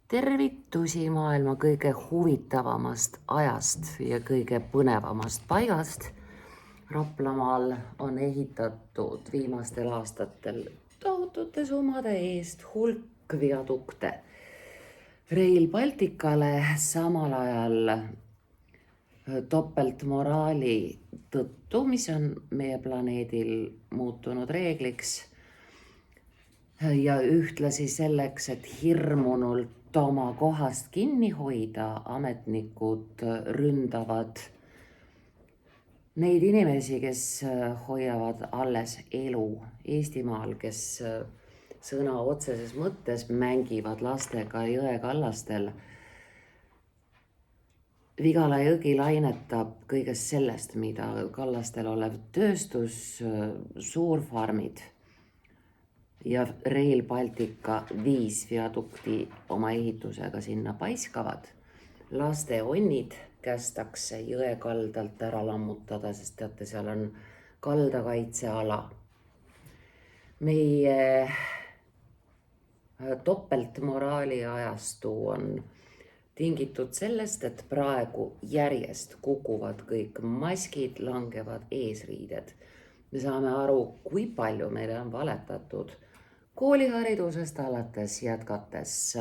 Tervitusi maailma kõige huvitavamast ajast ja kõige põnevamast paigast. Raplamaal on ehitatud viimastel aastatel tohutute summade eest hulk viadukte. Rail Balticale samal ajal topeltmoraali tõttu, mis on meie planeedil muutunud reegliks, ja ühtlasi selleks, et hirmunult oma kohast kinni hoida, ametnikud ründavad neid inimesi, kes hoiavad alles elu Eestimaal, kes sõna otseses mõttes mängivad lastega jõekallastel. Vigala jõgi lainetab kõigest sellest, mida kallastel olev tööstus, suurfarmid ja Rail Baltica 5 viadukti oma ehitusega sinna paiskavad. Laste onnid kästakse jõe kaldalt ära lammutada, sest teate, seal on kaldakaitseala. Meie topeltmoraali ajastu on tingitud sellest, et praegu järjest kukuvad kõik maskid, langevad eesriided. Me saame aru, kui palju meile on valetatud kooliharidusest alates, jätkates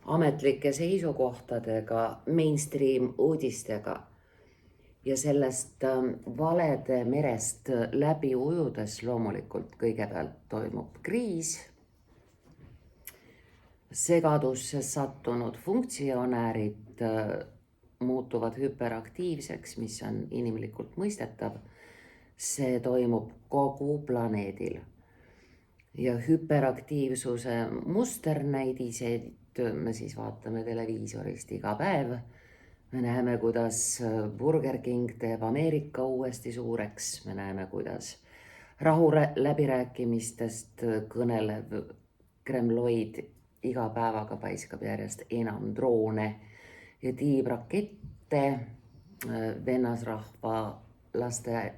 ametlike seisukohtadega, mainstream uudistega ja sellest valede merest läbi ujudes loomulikult kõigepealt toimub kriis. Segadusse sattunud funktsionäärid muutuvad hüperaktiivseks, mis on inimlikult mõistetav. See toimub kogu planeedil. Ja hüperaktiivsuse musternäidiseid me siis vaatame televiisorist iga päev. Me näeme, kuidas Burger King teeb Ameerika uuesti suureks. Me näeme, kuidas rahu läbirääkimistest kõnelev Kremloid iga päevaga paiskab järjest enam droone ja tiibrakette vennasrahva laste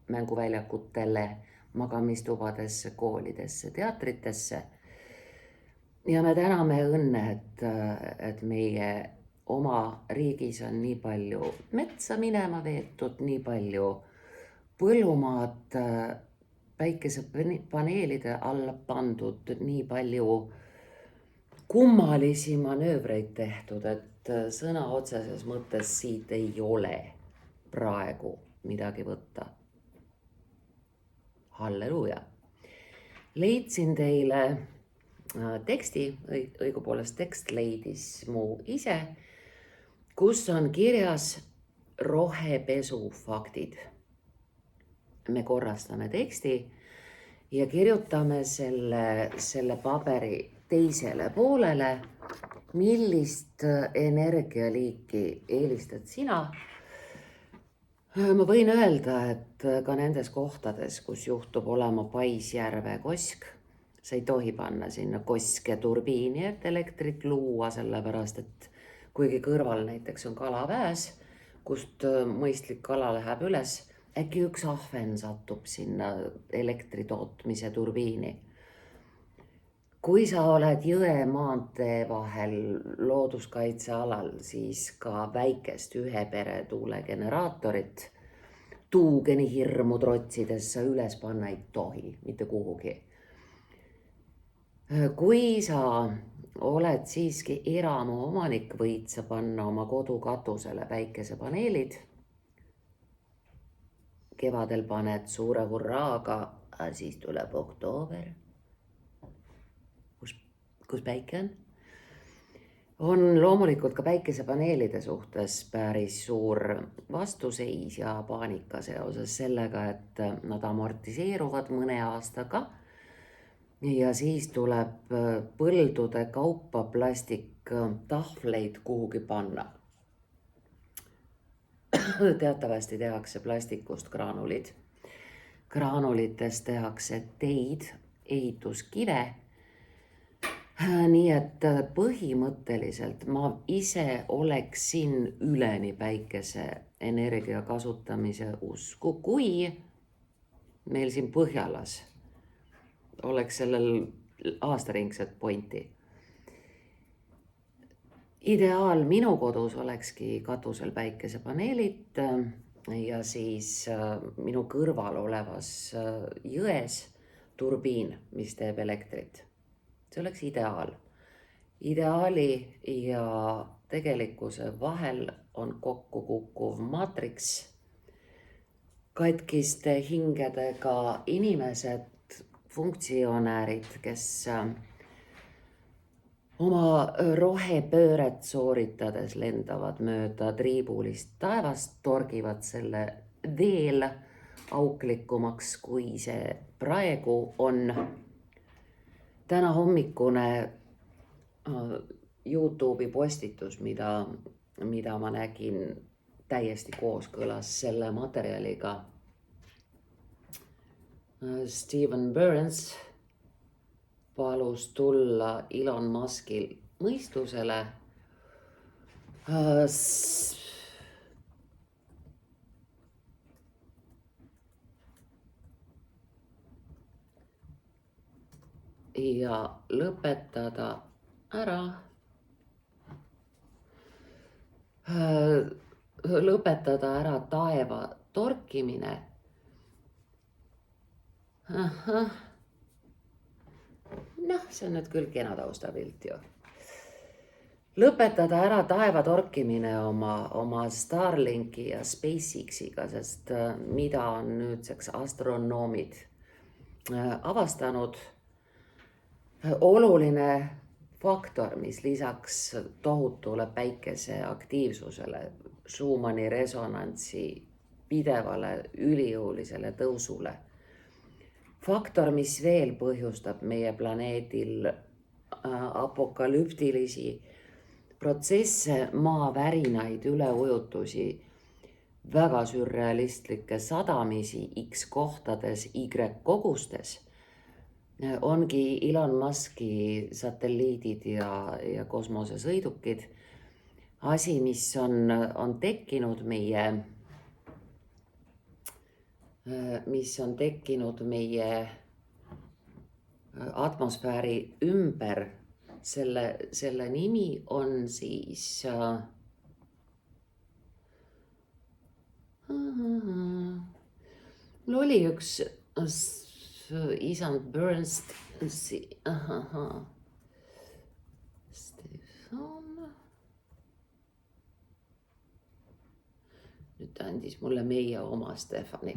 mänguväljakutele, magamistubadesse, koolidesse, teatritesse. Ja me täname õnne, et meie oma riigis on nii palju metsa minema veetud, nii palju põllumaad päikesepaneelide alla pandud, nii palju kummalisi manöövreid tehtud, et sõna otseses mõttes siit ei ole praegu midagi võtta. Halleluuja. Leidsin teile teksti, õigupoolest tekst leidis mu ise, kus on kirjas rohepesu faktid. Me korrastame teksti ja kirjutame selle paberi teisele poolele, millist energialiiki eelistad sina. Ma võin öelda, et ka nendes kohtades, kus juhtub olema Paisjärve kosk, sa ei tohi panna sinna koske turbiini, et elektrit luua, sellepärast, et kuigi kõrval näiteks on kalaväes, kust mõistlik kala läheb üles, äkki üks ahven satub sinna elektri tootmise turbiini. Kui sa oled jõe maantee vahel looduskaitsealal, siis ka väikest ühe pere tuulegeneraatorit tuugeni hirmu trotsides sa üles panna ei tohi, mitte kuhugi. Kui sa oled siiski eramu omanik, võid sa panna oma kodu katusele päikesepaneelid. Kevadel paned suure hurraaga, siis tuleb oktoober. Kus päike on? On loomulikult ka päikesepaneelide suhtes päris suur vastuseis ja paanika seoses sellega, et nad amortiseeruvad mõne aastaga ja siis tuleb põldude kaupa plastiktahvleid kuhugi panna. Teatavasti tehakse plastikust graanulid. Graanulitest tehakse teid, ehituskive. Nii et põhimõtteliselt ma ise oleksin üleni päikese energia kasutamise usku, kui meil siin Põhjalas oleks sellel aastaringset pointi. Ideaal minu kodus olekski katusel päikesepaneelid ja siis minu kõrval olevas jões turbiin, mis teeb elektrit. See oleks ideaal. Ideaali ja tegelikkuse vahel on kokku kukkuv maatriks. Katkiste hingedega inimesed, funktsionäärid, kes oma rohepööret sooritades lendavad mööda triibulist taevast, torgivad selle veel auklikumaks, kui see praegu on. Täna hommikune YouTube'i postitus, mida ma nägin, täiesti kooskõlas selle materjaliga. Steven Burns palus tulla Elon Muskil mõistusele ja lõpetada ära taeva torkimine. Noh, see on nüüd küll kena taustapilt ju. Lõpetada ära taeva torkimine oma Starlinki ja SpaceXiga, sest mida on nüüdseks astronoomid avastanud, oluline faktor, mis lisaks tohutule päikese aktiivsusele, Schumanni resonantsi pidevale ülijõulisele tõusule, faktor, mis veel põhjustab meie planeedil apokalüptilisi protsesse, maavärinaid, üleujutusi, väga sürrealistlikke sadamisi X kohtades, Y kogustes, ongi Elon Muski satelliidid ja kosmosesõidukid. Asi, mis on tekkinud meie atmosfääri ümber. Selle nimi on siis mul oli üks isand Burns Stefan. Nüüd ta andis mulle meie oma Stefani.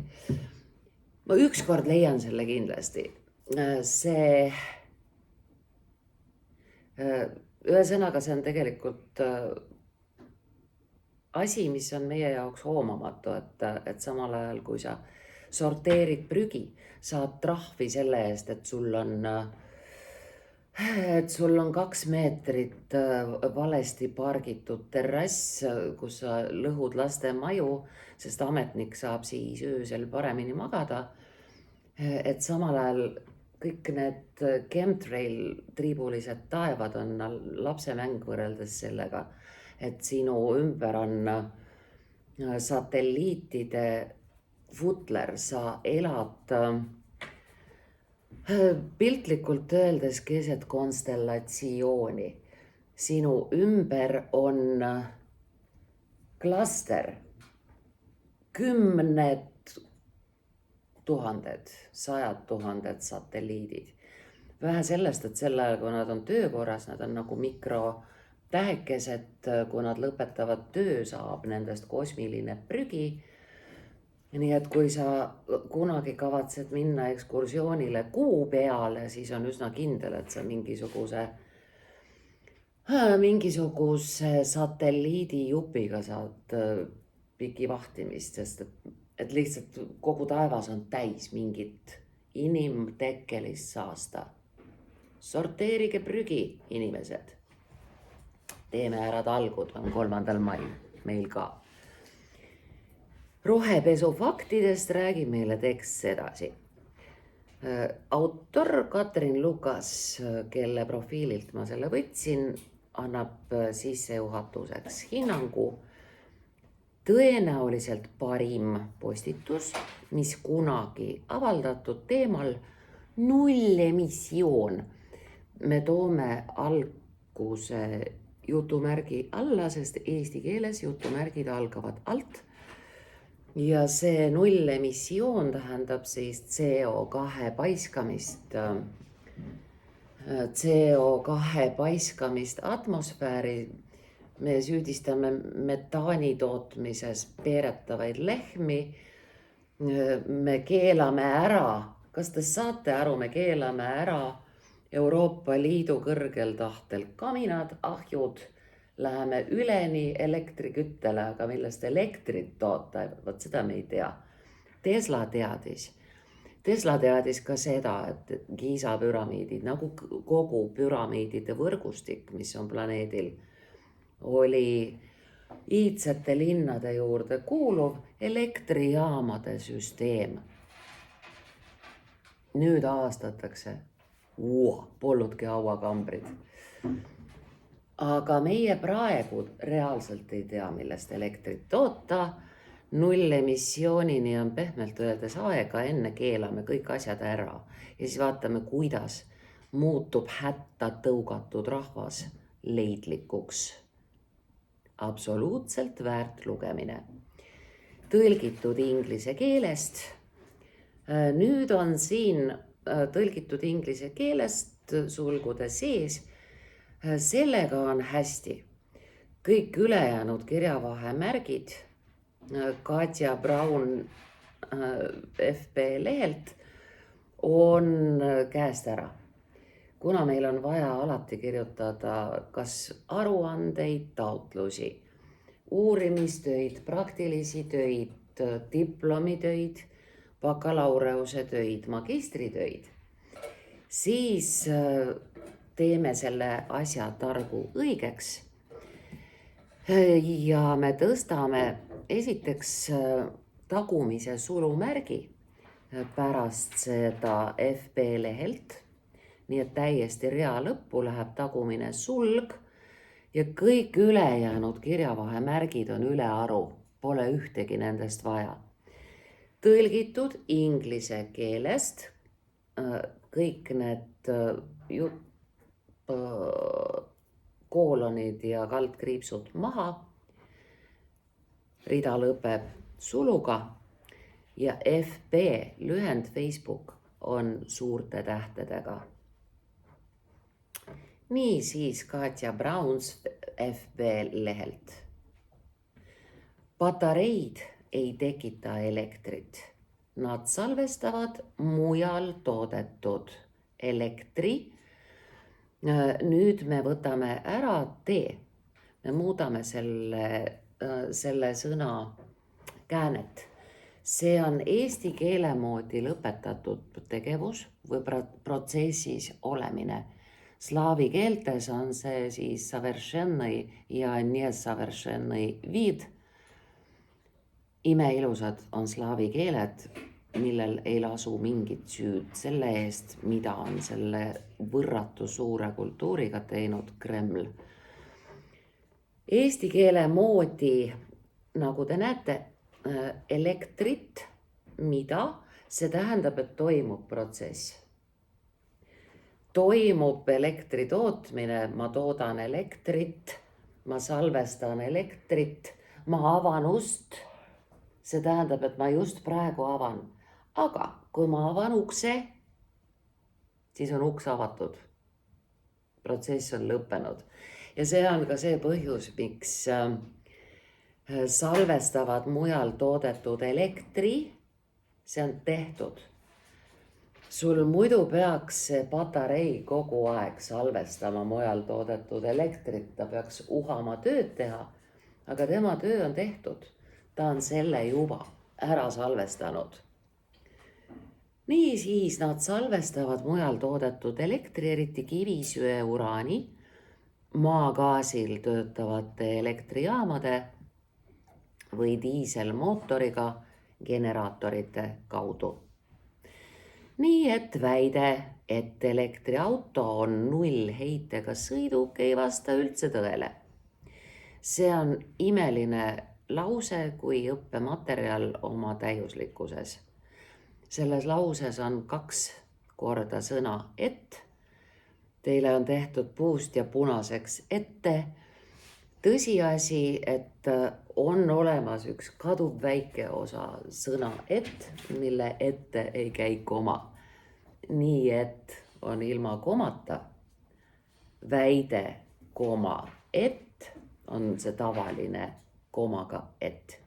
Ma ükskord leian selle kindlasti. Ühesõnaga, see on tegelikult asi, mis on meie jaoks hoomamatu, et samal ajal, kui sa sorteerid prügi, saad trahvi selle eest, et sul on 2 meetrit valesti pargitud terrass, kus sa lõhud laste maju, sest ametnik saab siis öösel paremini magada. Et samal ajal kõik need chemtrail triibulised taevad on lapsemäng võrreldes sellega, et sinu ümber on satelliitide futler, sa elad piltlikult öeldes keset konstellatsiooni. Sinu ümber on klaster, 10 000, 100 000 satelliidid. Vähe sellest, et sel ajal, kui nad on töökorras, nad on nagu mikrotähekesed, kui nad lõpetavad töö, saab nendest kosmiline prügi. Nii et kui sa kunagi kavatsed minna ekskursioonile Kuu peale, siis on üsna kindel, et sa mingisuguse satelliidi jupiga saad piki vahtimist, sest et lihtsalt kogu taevas on täis mingit inimtekkelist saasta. Sorteerige prügi, inimesed. Teeme ära talgud, on 3. mail meil ka. Rohepesu faktidest räägib meile tekst edasi. Autor Katrin Lukas, kelle profiililt ma selle võtsin, annab sissejuhatuseks hinnangu. Tõenäoliselt parim postitus, mis kunagi avaldatud teemal null emissioon. Me toome alguse jutumärgi alla, sest eesti keeles jutumärgid algavad alt. Ja see nullemissioon tähendab siis CO2 paiskamist atmosfääri. Me süüdistame metaani tootmises peeretavaid lehmi. Me keelame ära, kas te saate aru, me keelame ära Euroopa Liidu kõrgel tahtel kaminad, ahjud. Läheme üleni elektriküttele, aga millest elektrit toota, vot seda me ei tea. Tesla teadis ka seda, et Giza püramiidid, nagu kogu püramiidide võrgustik, mis on planeedil, oli iidsete linnade juurde kuuluv elektrijaamade süsteem. Nüüd avastatakse, polnudki hauakambrid. Aga meie praegu reaalselt ei tea, millest elektrit toota. Nullemissioonini on pehmelt öeldes aega, enne keelame kõik asjad ära. Ja siis vaatame, kuidas muutub hätta tõugatud rahvas leidlikuks. Absoluutselt väärt lugemine. Tõlgitud inglise keelest. Nüüd on siin tõlgitud inglise keelest sulgude sees. Sellega on hästi. Kõik ülejäänud kirjavahemärgid Katja Braun FB lehelt on käest ära. Kuna meil on vaja alati kirjutada kas aruandeid, taotlusi, uurimistöid, praktilisi töid, diplomitöid, bakalaureuse töid, magistritöid, siis teeme selle asja targu õigeks ja me tõstame esiteks tagumise sulumärgi pärast seda FB lehelt, nii et täiesti rea lõppu läheb tagumine sulg ja kõik ülejäänud kirjavahemärgid on ülearu, pole ühtegi nendest vaja. Tõlgitud inglise keelest kõik need koolonid ja kaldkriipsud maha, rida lõpeb suluga ja FB lühend Facebook on suurte tähtedega. Nii siis Katja Brauns FB lehelt. Patareid ei tekita elektrit. Nad salvestavad mujal toodetud elektri. Nüüd me võtame ära tee. Me muudame selle sõna käänet. See on eesti keele moodi lõpetatud tegevus või protsessis olemine. Slaavi keeltes on see siis saveršennõi ja nesaveršennõi viid. Imeilusad on slaavi keeled, millel ei lasu mingit süüd selle eest, mida on selle võrratu suure kultuuriga teinud Kreml. Eesti keele moodi, nagu te näete, elektrit, mida, see tähendab, et toimub protsess. Toimub elektri tootmine, ma toodan elektrit, ma salvestan elektrit, ma avan ust. See tähendab, et ma just praegu avan. Aga kui ma avan ukse, siis on uks avatud. Protsess on lõppenud. Ja see on ka see põhjus, miks salvestavad mujal toodetud elektri. See on tehtud. Sul muidu peaks see patarei kogu aeg salvestama mujal toodetud elektrit. Ta peaks uhama tööd teha, aga tema töö on tehtud. Ta on selle juba ära salvestanud. Nii siis nad salvestavad mujal toodetud elektri, eriti kivisöe, uraani, maagaasil töötavate elektrijaamade või diiselmootoriga generaatorite kaudu. Nii et väide, et elektriauto on nullheitega sõiduk, ei vasta üldse tõele. See on imeline lause kui õppematerjal oma täiuslikkuses. Selles lauses on 2 korda sõna et. Teile on tehtud puust ja punaseks ette tõsiasi, et on olemas üks kaduv väike osa sõna et, mille ette ei käi koma. Nii et on ilma komata. Väide, koma, et on see tavaline komaga et.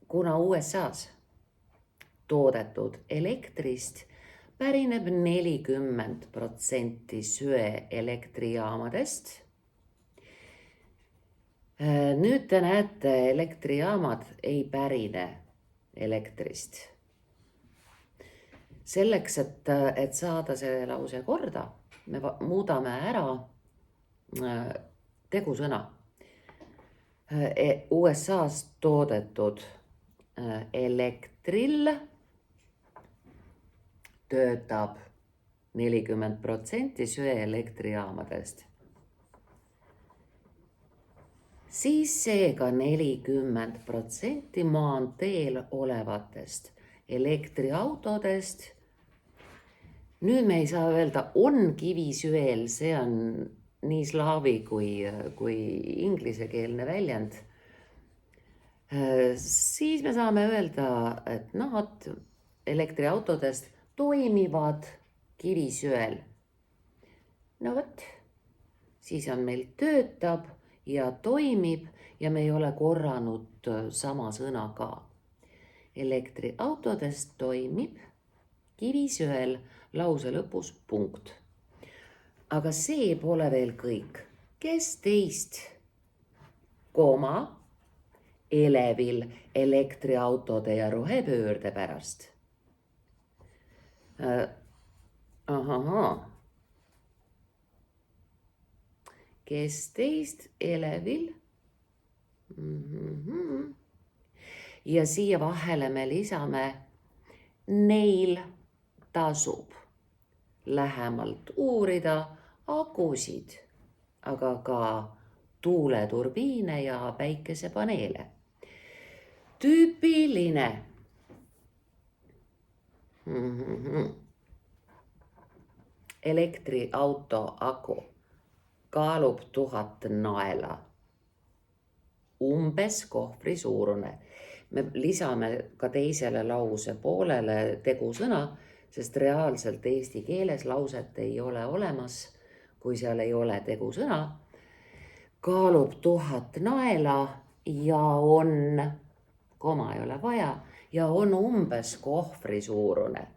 Kuna USAs toodetud elektrist pärineb 40% söeelektrijaamadest. Nüüd te näete, elektrijaamad ei pärine elektrist. Selleks, et saada see lause korda, me muudame ära tegusõna. USAs toodetud elektril töötab 40% söeelektrijaamadest. Siis seega 40% maanteel olevatest elektriautodest. Nüüd me ei saa öelda on kivisöel, see on nii slaavi kui inglisekeelne väljend. Siis me saame öelda, et nad elektriautodest toimivad kivisöel. No vot, siis on meil töötab ja toimib ja me ei ole korranud sama sõna ka. Elektriautodest toimib kivisöel, lause lõpus punkt. Aga see pole veel kõik. Kes teist koma elevil elektriautode ja rohepöörde pärast? Kes teist elevil? Ja siia vahele me lisame neil tasub lähemalt uurida akusid, aga ka tuuleturbiine ja päikesepaneele. Tüüpiline. Elektriauto aku kaalub 1000 naela. Umbes kohvri suurune. Me lisame ka teisele lause poolele tegusõna, sest reaalselt eesti keeles lauset ei ole olemas, kui seal ei ole tegusõna. Kaalub 1000 naela ja on, koma ei ole vaja, ja on umbes kohvri suurune.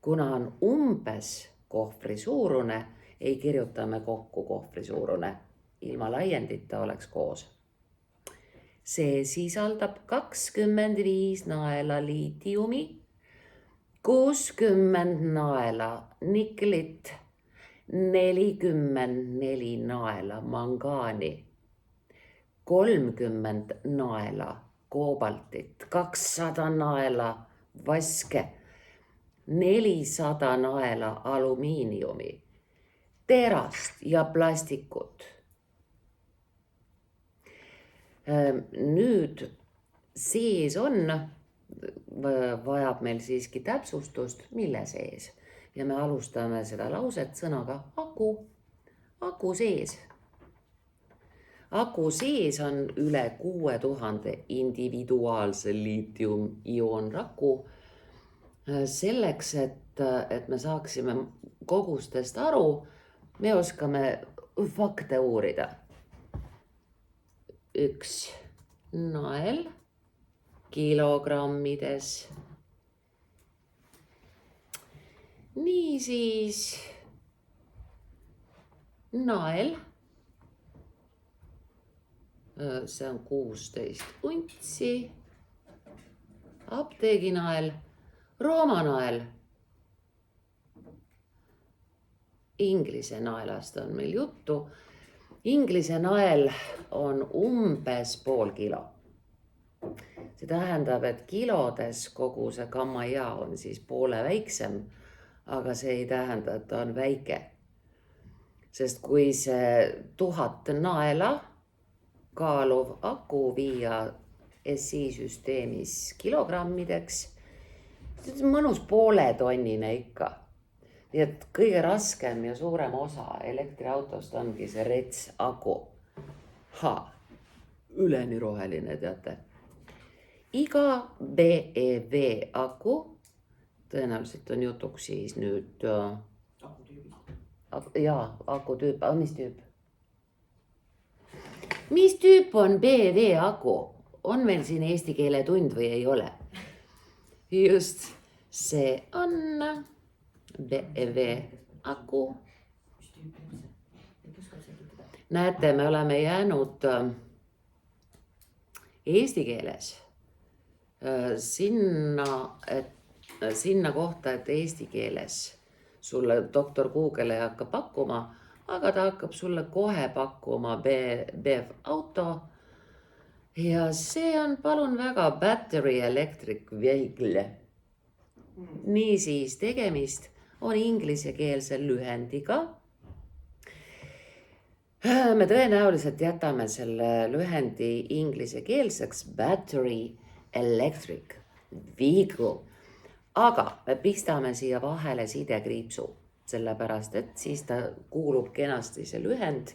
Kuna on umbes kohvri suurune, ei kirjuta me kokku kohvri suurune. Ilma laiendita oleks koos. See sisaldab 25 naela liitiumi, 60 naela niklit, 44 naela mangaani, 30 naela koobaltit, 200 naela vaske, 400 naela alumiiniumi, terast ja plastikut. Nüüd sees on, vajab meil siiski täpsustust, mille sees. Ja me alustame seda lauset sõnaga aku. Aku sees. Aku sees on üle 6000 individuaalse liitium-ioonraku. Selleks, et me saaksime kogustest aru, me oskame fakte uurida. Üks nael kilogrammides. Niisiis nael, see on 16 untsi, apteeginael, roomanael. Inglise naelast on meil juttu. Inglise nael on umbes pool kilo. See tähendab, et kilodes kogu see gammaja on siis poole väiksem, aga see ei tähenda, et ta on väike. Sest kui see 1000 naela kaaluv aku viia SI süsteemis kilogrammideks, see on mõnus pooletonnine ikka. Nii et kõige raskem ja suurem osa elektriautost ongi see rets aku. Üleni roheline, teate. Iga BEV aku, tõenäoliselt on jutuks siis nüüd akutüüp, mis tüüp? Mis tüüp on BEV aku? On meil siin eesti keele tund või ei ole? Just, see on BEV aku. Näete, me oleme jäänud eesti keeles sinna kohta, et eesti keeles sulle doktor Google ei hakka pakkuma, aga ta hakkab sulle kohe pakkuma BEV auto. Ja see on, palun väga, battery electric vehicle. Niisiis, tegemist on inglisekeelse lühendiga. Me tõenäoliselt jätame selle lühendi inglisekeelseks battery electric vehicle. Aga me pistame siia vahele sidekriipsu, sellepärast et siis ta kuulub kenasti see lühend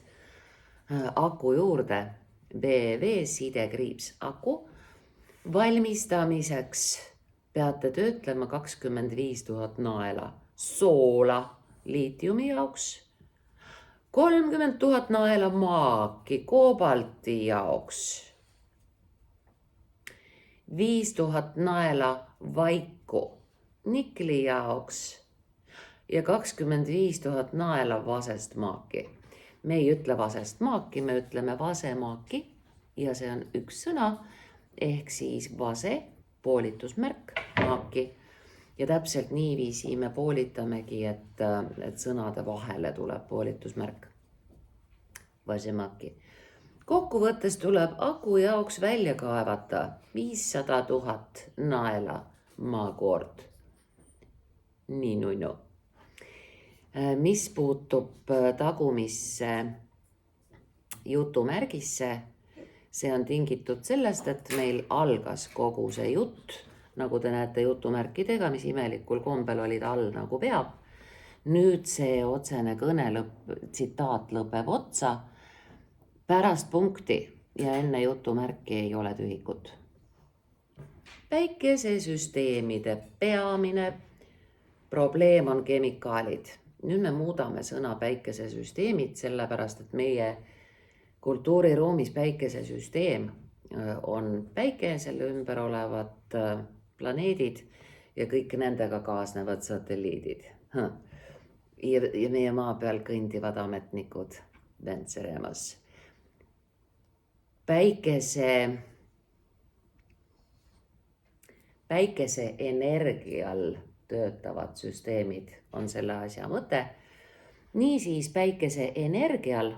aku juurde. BEV sidekriips aku. Valmistamiseks peate töötlema 25 000 naela soola liitiumi jaoks, 30 000 naela maaki koobalti jaoks, 5000 naela vaiku nikli jaoks ja 25 000 naela vasest maaki. Me ei ütle vasest maaki, me ütleme vasemaaki ja see on üks sõna ehk siis vase poolitusmärk maaki. Ja täpselt niiviisi me poolitamegi, et sõnade vahele tuleb poolitusmärk vasemaaki. Kokkuvõttes tuleb aku jaoks välja kaevata 500 000 naela maakoort. Nii nunnu. Mis puutub tagumisse jutumärgisse, see on tingitud sellest, et meil algas kogu see jutt, nagu te näete jutumärkidega, mis imelikul kombel olid all nagu peab. Nüüd see otsene kõne tsitaat lõpeb otsa pärast punkti ja enne jutumärki ei ole tühikut. Päikesesüsteemide peamine probleem on kemikaalid. Nüüd me muudame sõna päikesesüsteemid, sellepärast et meie kultuuriruumis päikesesüsteem on päike, selle ümber olevad planeedid ja kõik nendega kaasnevad satelliidid. Ja meie maa peal kõndivad ametnikud Ventseremas. Päikese energial töötavad süsteemid on selle asja mõte. Niisiis päikese energial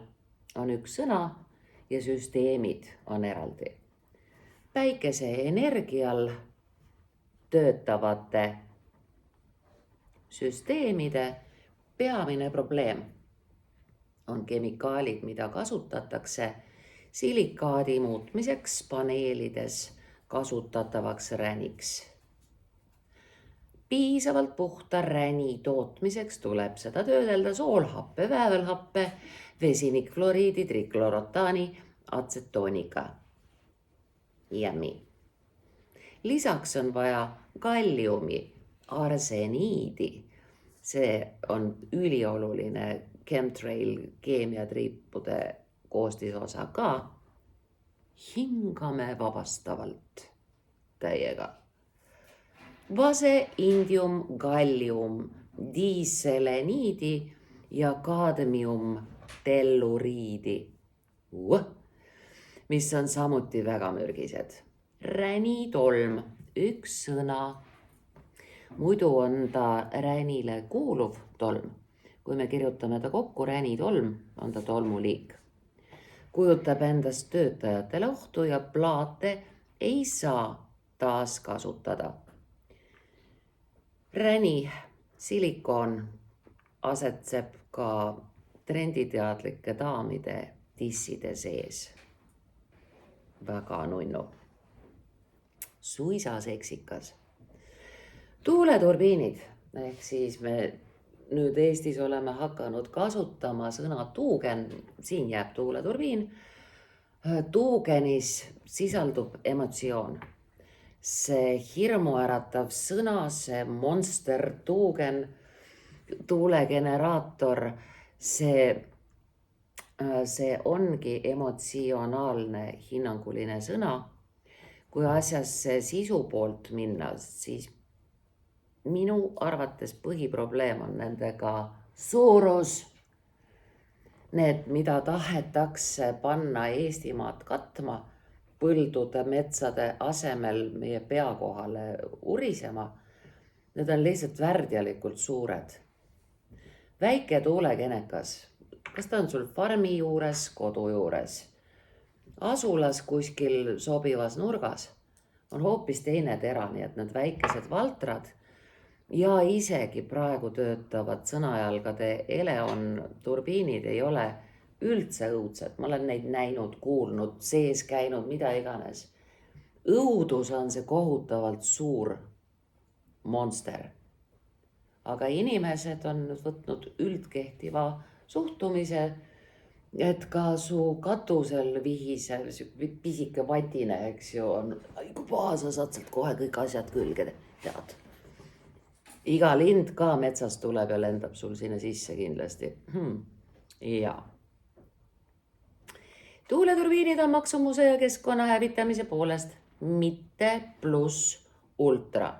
on üks sõna ja süsteemid on eraldi. Päikese energial töötavate süsteemide peamine probleem on kemikaalid, mida kasutatakse silikaadi muutmiseks paneelides kasutatavaks räniks. Piisavalt puhta räni tootmiseks tuleb seda töödelda soolhappe, väävelhappe, vesinikfloriidi, triklorotaani, atsetooniga. Jämi. Lisaks on vaja kalliumi, arseniidi. See on ülioluline chemtrail keemiatriipude koostisosa ka. Hingame vabastavalt täiega. Vase, indium, gallium, diiseleniidi ja kaadmium telluriidi, mis on samuti väga mürgised. Ränitolm, üks sõna. Muidu on ta ränile kuuluv tolm. Kui me kirjutame ta kokku, ränitolm, on ta tolmuliik. Kujutab endast töötajatele ohtu ja plaate ei saa taas kasutada. Räni, silikoon asetseb ka trenditeadlike daamide tisside sees. Väga nunnu. Suisa seksikas. Tuuleturbiinid, ehk siis me nüüd Eestis oleme hakanud kasutama sõna tuugen, siin jääb tuuleturbiin. Tuugenis sisaldub emotsioon. See hirmuäratav sõna, see monster tuugen, tuulegeneraator, see ongi emotsionaalne hinnanguline sõna. Kui asjasse sisu poolt minna, siis minu arvates põhiprobleem on nendega suurus. Need, mida tahetakse panna Eestimaad katma, põldude, metsade asemel meie pea kohale urisema, need on lihtsalt värdjalikult suured. Väike tuulegenekas, kas ta on sul farmi juures, kodu juures, asulas kuskil sobivas nurgas, on hoopis teine tera, nii et need väikesed valtrad ja isegi praegu töötavad sõnajalgade Eleon turbiinid ei ole üldse õudsed. Ma olen neid näinud, kuulnud, sees käinud, mida iganes. Õudus on see kohutavalt suur monster. Aga inimesed on võtnud üldkehtiva suhtumise, et ka su katusel vihisel pisike vatine, eks ju, on, kui paha, sa saad sealt kohe kõik asjad külge, tead. Iga lind ka metsast tuleb ja lendab sul sinna sisse kindlasti. Ja. Tuuleturbiinid on maksumuse ja keskkonna hävitamise poolest mitte pluss ultra.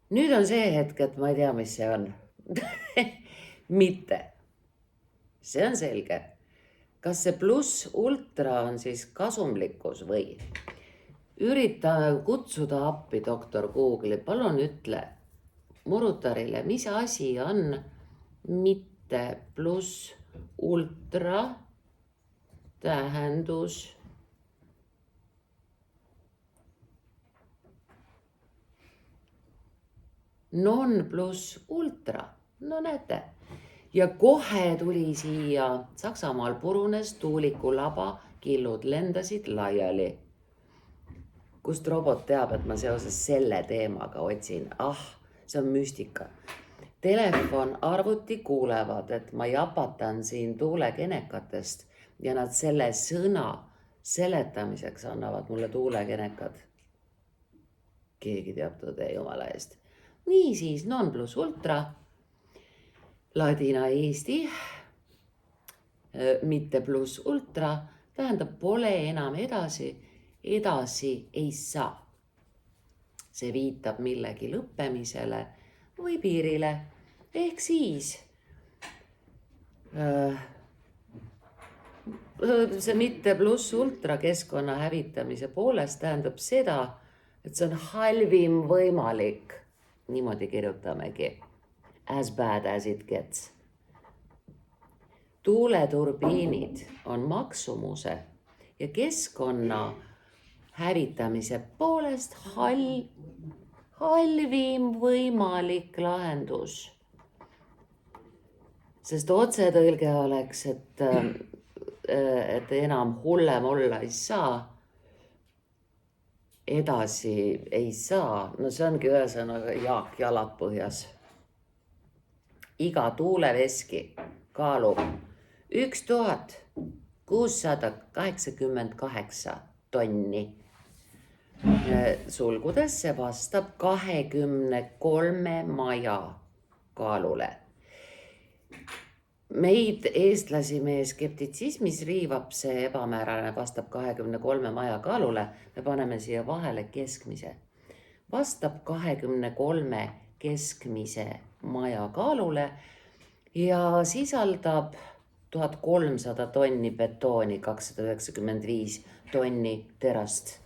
Nüüd on see hetk, et ma ei tea, mis see on. Mitte. See on selge. Kas see pluss ultra on siis kasumlikkus või? Ürita kutsuda appi doktor Google'i, palun ütle Murutarile, mis asi on mitte pluss ultra tähendus non pluss ultra. No näete. Ja kohe tuli siia Saksamaal purunes tuuliku laba, killud lendasid laiali. Kust robot teab, et ma seoses selle teemaga otsin. See on müstika. Telefon, arvuti kuulevad, et ma japatan siin tuulegenekatest ja nad selle sõna seletamiseks annavad mulle tuulegenekad. Keegi teab tõde jumala eest. Nii siis non plus ultra, ladina eesti, mitte plus ultra, tähendab pole enam edasi ei saa. See viitab millegi lõppemisele või piirile. Ehk siis see mitte pluss ultra keskkonna hävitamise poolest tähendab seda, et see on halvim võimalik. Niimoodi kirjutamegi. As bad as it gets. Tuuleturbiinid on maksumuse ja keskkonna hävitamise poolest halvim võimalik lahendus. Sest otsetõlge oleks, et enam hullem olla ei saa, edasi ei saa. No see ongi ühesõnaga Jaak jalad põhjas. Iga tuuleveski kaalub 1688 tonni. Sulgudes see vastab 23 maja kaalule. Meid eestlasi meie skeptitsismis riivab see ebamäärane vastab 23 maja kaalule. Me paneme siia vahele keskmise. Vastab 23 keskmise maja kaalule ja sisaldab 1300 tonni betooni, 295 tonni terast,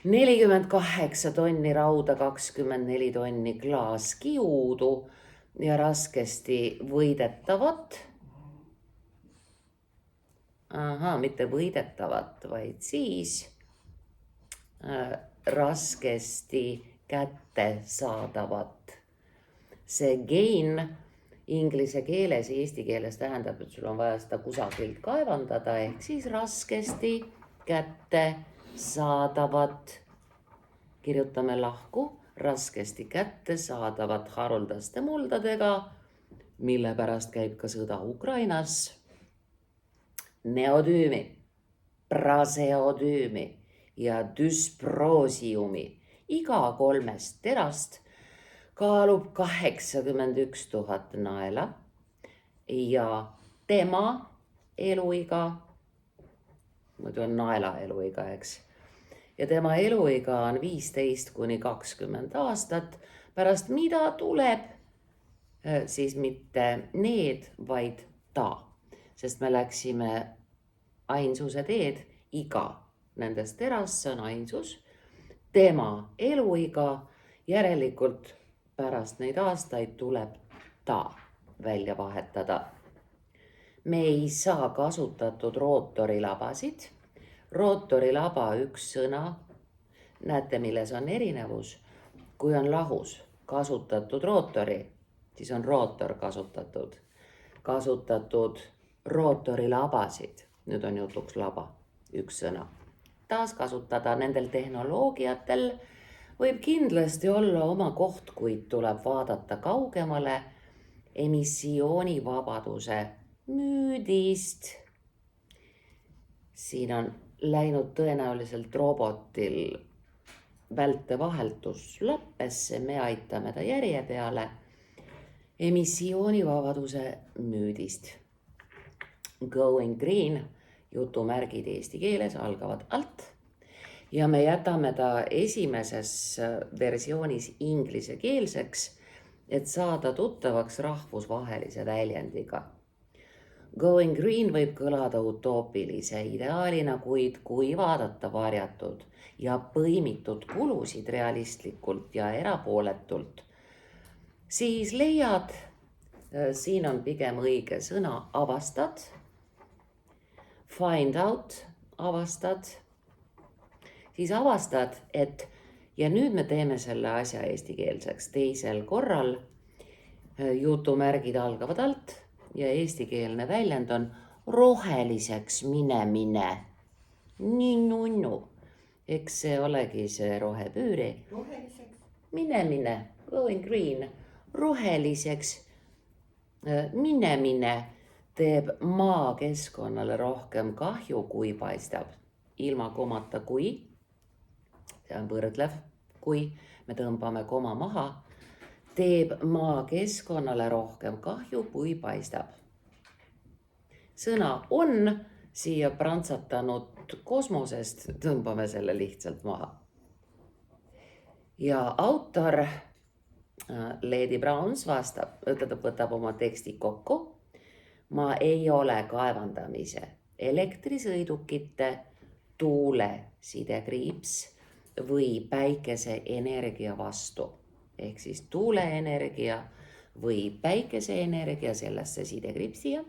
48 tonni rauda, 24 tonni klaaskiudu ja raskesti võidetavat. Mitte võidetavat, vaid siis raskesti kättesaadavat. See gain inglise keeles ja eesti keeles tähendab, et sul on vaja seda kusagilt kaevandada, ehk siis raskesti kättesaadavat kirjutame lahku raskesti kättesaadavat haruldaste muldadega, mille pärast käib ka sõda Ukrainas. Neodüümi, praseodüümi ja dysprosiumi. Iga 3 terast kaalub 81 000 naela ja tema eluiga, muidu on naela eluiga, eks, ja tema eluiga on 15 kuni 20 aastat, pärast mida tuleb siis mitte need, vaid ta, sest me läksime ainsuse teed, iga nendest terast on ainsus, tema eluiga, järelikult pärast neid aastaid tuleb ta välja vahetada. Me ei saa kasutatud rootorilabasid. Rootorilaba üks sõna, näete, milles on erinevus. Kui on lahus kasutatud rootori, siis on rootor kasutatud. Kasutatud rootorilabasid, nüüd on jutuks laba, üks sõna. Taas kasutada nendel tehnoloogiatel võib kindlasti olla oma koht, kuid tuleb vaadata kaugemale emissioonivabaduse müüdist. Siin on läinud tõenäoliselt robotil vältevaheldus lappesse, me aitame ta järje peale. Emissioonivabaduse müüdist. Going green, jutumärgid eesti keeles algavad alt ja me jätame ta esimeses versioonis inglisekeelseks, et saada tuttavaks rahvusvahelise väljendiga. Going green võib kõlada utoopilise ideaalina, kuid kui vaadata varjatud ja põimitud kulusid realistlikult ja erapooletult, siis leiad, siin on pigem õige sõna, avastad, find out, avastad, siis avastad, et ja nüüd me teeme selle asja eestikeelseks. Teisel korral jutumärgid algavad alt ja eestikeelne väljend on roheliseks minemine. Nii nunnu. Eks see olegi see rohepüüri. Roheliseks Minemine, going green, roheliseks minemine teeb maakeskkonnale rohkem kahju, kui paistab. Ilma komata kui, see on võrdlev, kui me tõmbame koma maha, teeb maakeskkonnale rohkem kahju, kui paistab. Sõna on siia prantsatanud kosmosest, tõmbame selle lihtsalt maha. Ja autor Lady Browns vastab, võtab oma teksti kokku. Ma ei ole kaevandamise, elektrisõidukite, tuule sidekriips või päikeseenergia vastu. Ehk siis tuuleenergia või päikeseenergia sellesse sidekriipsiga.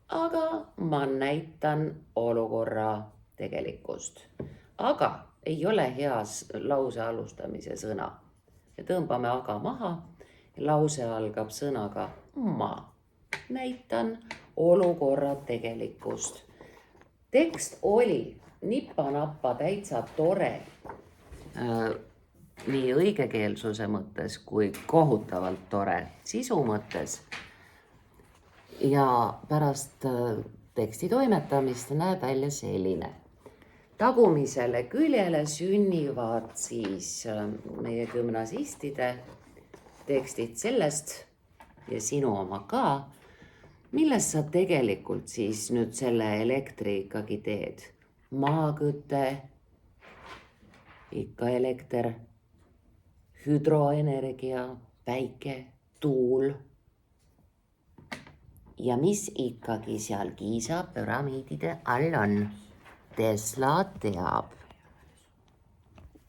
Aga ma näitan olukorra tegelikkust. Aga ei ole heas lause alustamise sõna. Ja tõmbame aga maha ja lause algab sõnaga ma. Näitan olukorra tegelikkust. Tekst oli nippa-nappa täitsa tore nii õigekeelsuse mõttes kui kohutavalt tore sisu mõttes. Ja pärast teksti toimetamist näeb välja selline. Tagumisele küljele sünnivad siis meie gümnasistide tekstid sellest ja sinu oma ka, milles sa tegelikult siis nüüd selle elektri ikkagi teed. Maaküte, ikka elekter, hüdroenergia, päike, tuul. Ja mis ikkagi seal Giza püramiidide all on? Tesla teab.